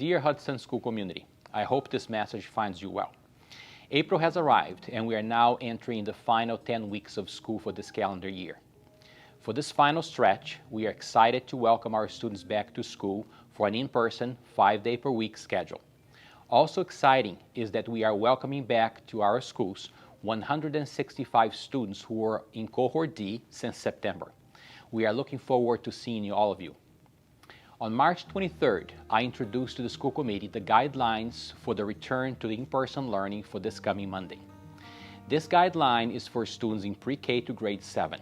Dear Hudson School community, I hope this message finds you well. April has arrived and we are now entering the final 10 weeks of school for this calendar year. For this final stretch, we are excited to welcome our students back to school for an in-person 5-day-per-week schedule. Also exciting is that we are welcoming back to our schools 165 students who were in Cohort D since September. We are looking forward to seeing all of you. On March 23rd, I introduced to the school committee the guidelines for the return to the in-person learning for this coming Monday. This guideline is for students in pre-K to grade 7.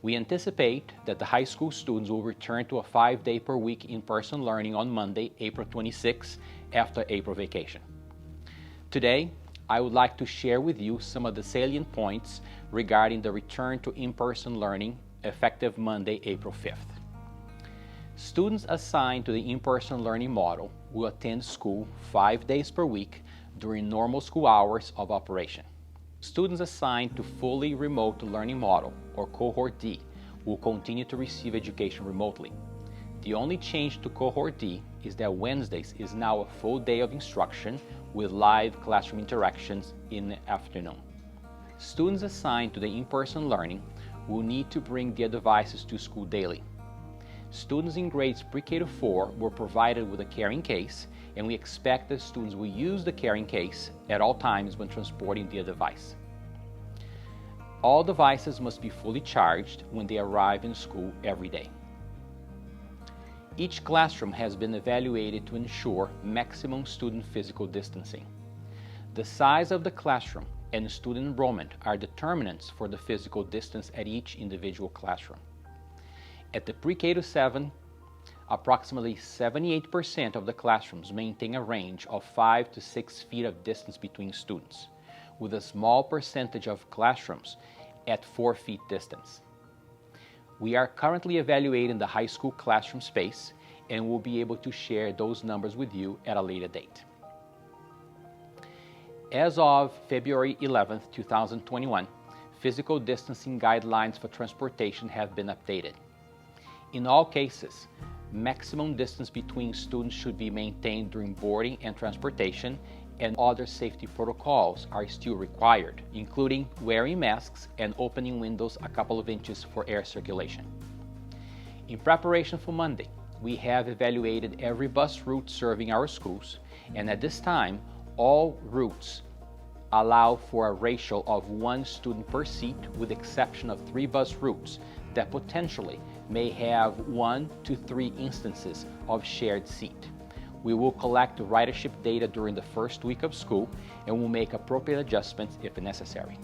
We anticipate that the high school students will return to a 5-day-per-week in-person learning on Monday, April 26th, after April vacation. Today, I would like to share with you some of the salient points regarding the return to in-person learning effective Monday, April 5th. Students assigned to the in-person learning model will attend school 5 days per week during normal school hours of operation. Students assigned to fully remote learning model, or Cohort D, will continue to receive education remotely. The only change to Cohort D is that Wednesdays is now a full day of instruction with live classroom interactions in the afternoon. Students assigned to the in-person learning will need to bring their devices to school daily. Students in grades pre-K to 4 were provided with a carrying case, and we expect that students will use the carrying case at all times when transporting their device. All devices must be fully charged when they arrive in school every day. Each classroom has been evaluated to ensure maximum student physical distancing. The size of the classroom and student enrollment are determinants for the physical distance at each individual classroom. At the pre-K to 7, approximately 78% of the classrooms maintain a range of 5 to 6 feet of distance between students, with a small percentage of classrooms at 4 feet distance. We are currently evaluating the high school classroom space and will be able to share those numbers with you at a later date. As of February 11, 2021, physical distancing guidelines for transportation have been updated. In all cases, maximum distance between students should be maintained during boarding and transportation, and other safety protocols are still required, including wearing masks and opening windows a couple of inches for air circulation. In preparation for Monday, we have evaluated every bus route serving our schools, and at this time, all routes allow for a ratio of 1 student per seat, with the exception of 3 bus routes that potentially may have 1 to 3 instances of shared seat. We will collect ridership data during the first week of school and will make appropriate adjustments if necessary.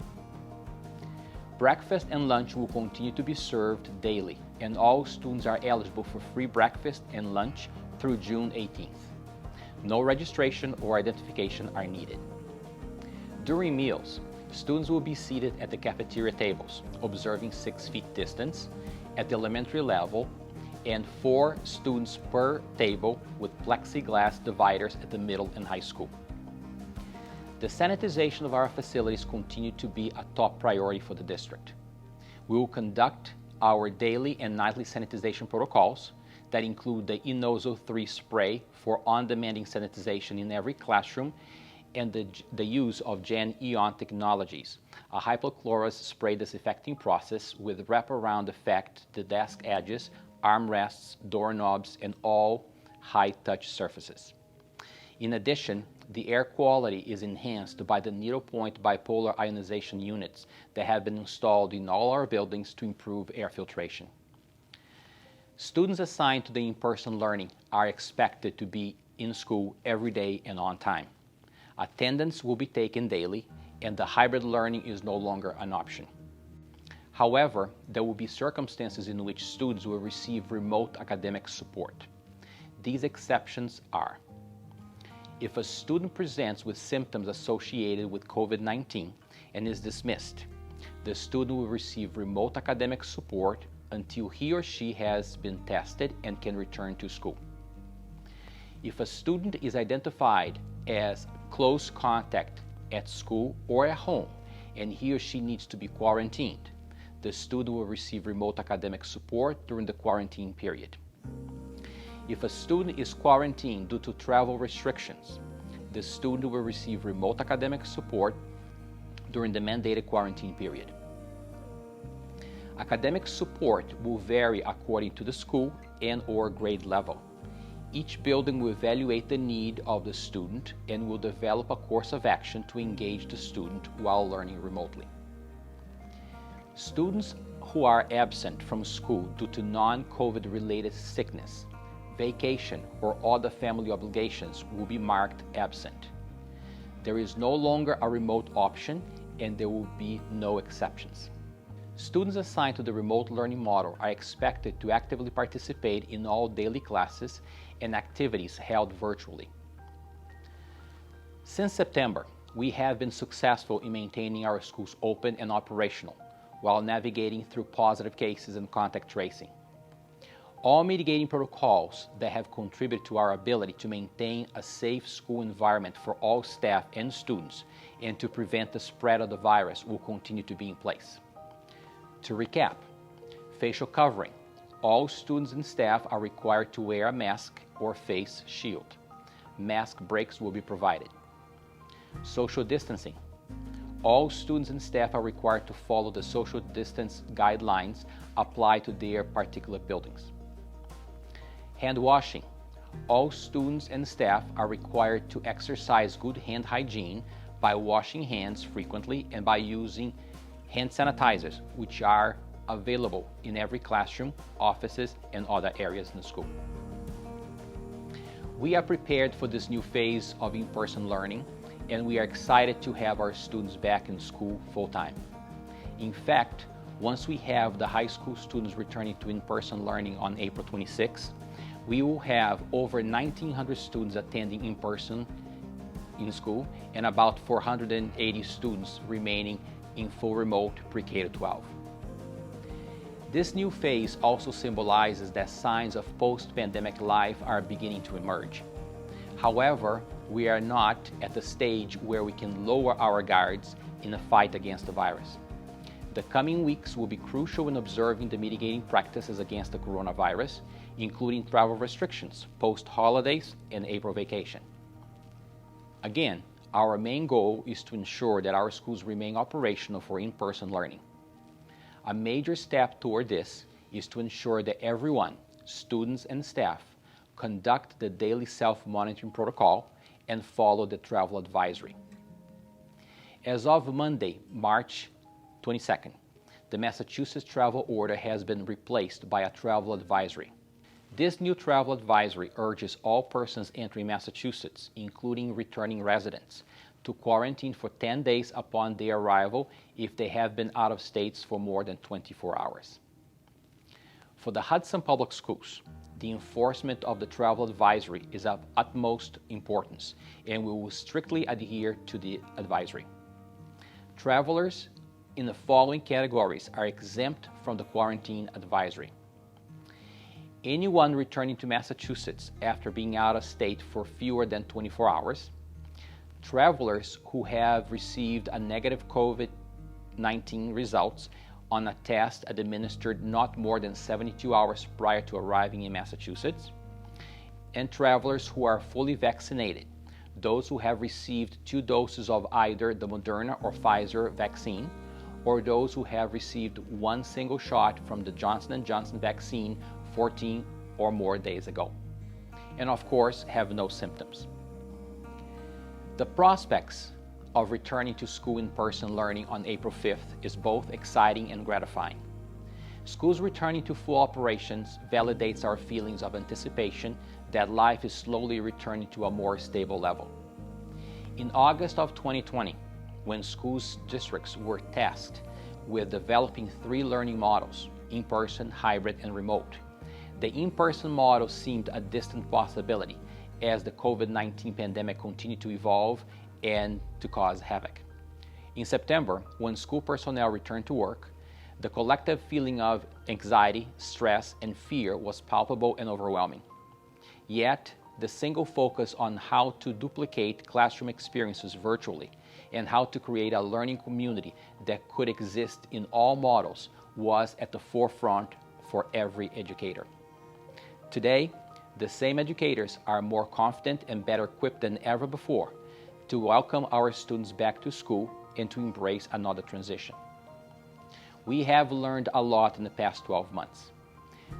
Breakfast and lunch will continue to be served daily, and all students are eligible for free breakfast and lunch through June 18th. No registration or identification are needed. During meals, students will be seated at the cafeteria tables, observing 6 feet distance at the elementary level, and 4 students per table with plexiglass dividers at the middle and high school. The sanitization of our facilities continue to be a top priority for the district. We will conduct our daily and nightly sanitization protocols that include the Inozo 3 spray for on-demand sanitization in every classroom, and the use of Gen Eon technologies, a hypochlorous spray disinfecting process with wraparound effect to desk edges, armrests, doorknobs, and all high-touch surfaces. In addition, the air quality is enhanced by the needlepoint bipolar ionization units that have been installed in all our buildings to improve air filtration. Students assigned to the in-person learning are expected to be in school every day and on time. Attendance will be taken daily, and the hybrid learning is no longer an option. However, there will be circumstances in which students will receive remote academic support. These exceptions are: if a student presents with symptoms associated with COVID-19 and is dismissed, the student will receive remote academic support until he or she has been tested and can return to school. If a student is identified as close contact at school or at home and he or she needs to be quarantined, the student will receive remote academic support during the quarantine period. If a student is quarantined due to travel restrictions, the student will receive remote academic support during the mandated quarantine period. Academic support will vary according to the school and/or grade level. Each building will evaluate the need of the student and will develop a course of action to engage the student while learning remotely. Students who are absent from school due to non-COVID related sickness, vacation, or other family obligations will be marked absent. There is no longer a remote option and there will be no exceptions. Students assigned to the remote learning model are expected to actively participate in all daily classes and activities held virtually. Since September, we have been successful in maintaining our schools open and operational while navigating through positive cases and contact tracing. All mitigating protocols that have contributed to our ability to maintain a safe school environment for all staff and students and to prevent the spread of the virus will continue to be in place. To recap, facial covering. All students and staff are required to wear a mask or face shield. Mask breaks will be provided. Social distancing. All students and staff are required to follow the social distance guidelines applied to their particular buildings. Hand washing. All students and staff are required to exercise good hand hygiene by washing hands frequently and by using hand sanitizers, which are available in every classroom, offices, and other areas in the school. We are prepared for this new phase of in-person learning, and we are excited to have our students back in school full-time. In fact, once we have the high school students returning to in-person learning on April 26, we will have over 1,900 students attending in person in school and about 480 students remaining in full remote pre-K to 12. This new phase also symbolizes that signs of post-pandemic life are beginning to emerge. However, we are not at the stage where we can lower our guards in the fight against the virus. The coming weeks will be crucial in observing the mitigating practices against the coronavirus, including travel restrictions, post-holidays, and April vacation. Again, our main goal is to ensure that our schools remain operational for in-person learning. A major step toward this is to ensure that everyone, students and staff, conduct the daily self-monitoring protocol and follow the travel advisory. As of Monday, March 22nd, the Massachusetts travel order has been replaced by a travel advisory. This new travel advisory urges all persons entering Massachusetts, including returning residents, to quarantine for 10 days upon their arrival if they have been out of states for more than 24 hours. For the Hudson Public Schools, the enforcement of the travel advisory is of utmost importance, and we will strictly adhere to the advisory. Travelers in the following categories are exempt from the quarantine advisory. Anyone returning to Massachusetts after being out of state for fewer than 24 hours, travelers who have received a negative COVID-19 results on a test administered not more than 72 hours prior to arriving in Massachusetts, and travelers who are fully vaccinated, those who have received 2 doses of either the Moderna or Pfizer vaccine, or those who have received 1 single shot from the Johnson & Johnson vaccine 14 or more days ago, and of course have no symptoms. The prospects of returning to school in-person learning on April 5th is both exciting and gratifying. Schools returning to full operations validates our feelings of anticipation that life is slowly returning to a more stable level. In August of 2020, when schools districts were tasked with developing 3 learning models, in-person, hybrid, and remote, the in-person model seemed a distant possibility as the COVID-19 pandemic continued to evolve and to cause havoc. In September, when school personnel returned to work, the collective feeling of anxiety, stress, and fear was palpable and overwhelming. Yet, the single focus on how to duplicate classroom experiences virtually and how to create a learning community that could exist in all models was at the forefront for every educator. Today, The same educators are more confident and better equipped than ever before to welcome our students back to school and to embrace another transition. We have learned a lot in the past 12 months.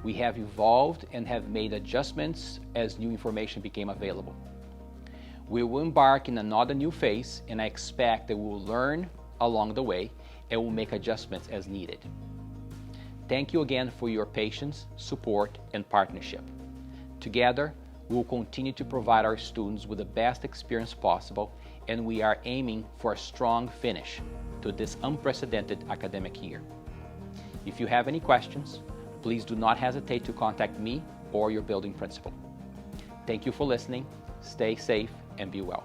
We have evolved and have made adjustments as new information became available. We will embark in another new phase, and I expect that we will learn along the way and will make adjustments as needed. Thank you again for your patience, support, and partnership. Together, we will continue to provide our students with the best experience possible, and we are aiming for a strong finish to this unprecedented academic year. If you have any questions, please do not hesitate to contact me or your building principal. Thank you for listening. Stay safe and be well.